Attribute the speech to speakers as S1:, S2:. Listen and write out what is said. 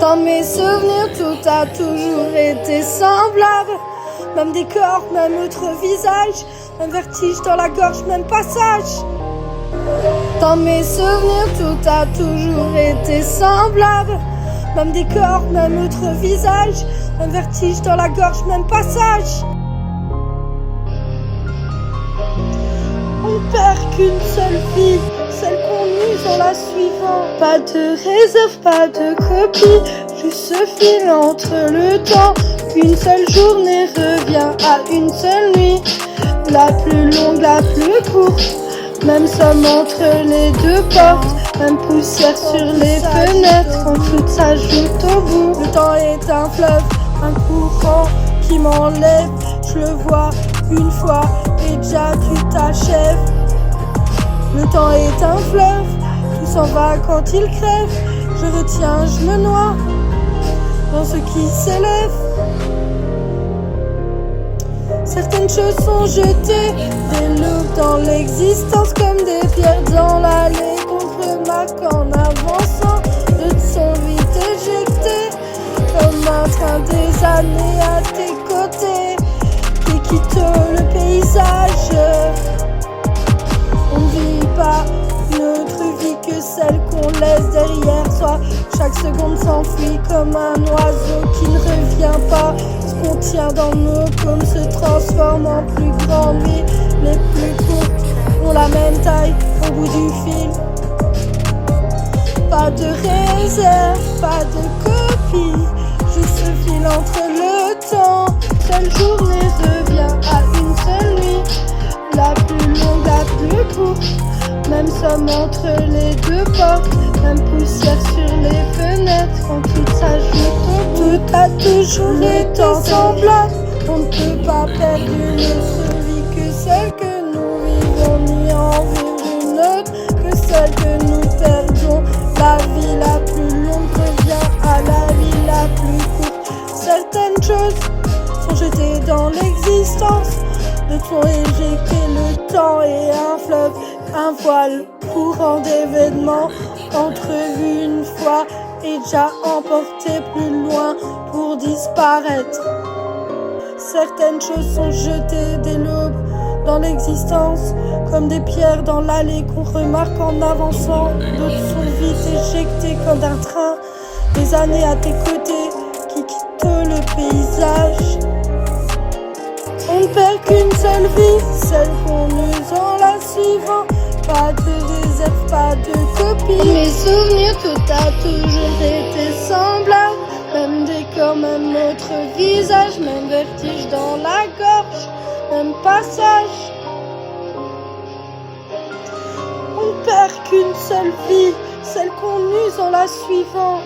S1: Dans mes souvenirs, tout a toujours été semblable. Même décor, même autre visage, même vertige dans la gorge, même passage. Dans mes souvenirs, tout a toujours été semblable. Même décor, même autre visage, même vertige dans la gorge, même passage. On ne perd qu'une seule vie, celle qu'on use en la suivant. Pas de réserve, pas de copie, juste ce fil entre le temps. Une seule journée revient à une seule nuit, la plus longue, la plus courte. Même somme entre les deux portes, même poussière sur les fenêtres, quand tout s'ajoute au bout. Le temps est un fleuve, un courant qui m'enlève. Je le vois une fois et déjà tu t'achèves. Le temps est un fleuve, tout s'en va quand il crève. Je retiens, je me noie dans ce qui s'élève. Certaines choses sont jetées, des loups dans l'existence comme des pierres dans l'allée qu'on remarque en avançant. D'autres sont vite éjectés, comme un train des années à tes côtés qui quitte le paysage. On ne vit pas une autre vie que celle qu'on laisse derrière soi. Chaque seconde s'enfuit comme un oiseau qui ne revient pas. Ce qu'on tient dans nos paumes se transforme en plus grande vie. Les plus courtes ont la même taille au bout du fil. Pas de réserve, pas de copie, juste ce fil entre le temps. Seule journée devient à une seule nuit, la plus longue, la plus courte. Même somme entre les deux portes, même poussière sur les fenêtres, quand tout s'ajoute au bout. Tout a toujours été semblable, on ne peut pas perdre une autre vie que celle que nous vivons, ni en vivre une autre que celle que nous perdons. La vie la plus longue revient à la vie la plus courte. Certaines choses sont jetées dans l'existence, d'autres sont éjectées. Le temps est un fleuve, un voile, courant d'événements, entrevu une fois et déjà emporté plus loin pour disparaître. Certaines choses sont jetées dès l'aube dans l'existence, comme des pierres dans l'allée qu'on remarque en avançant. D'autres sont vite éjectées comme d'un train, des années à tes côtés qui quittent le paysage. On ne perd qu'une seule vie, celle qu'on use en la suivant. Pas de réserve, pas de copie. Dans mes souvenirs, tout a toujours été semblable. Même décor, même autre visage, même vertige dans la gorge, même passage. On ne perd qu'une seule vie, celle qu'on use en la suivant.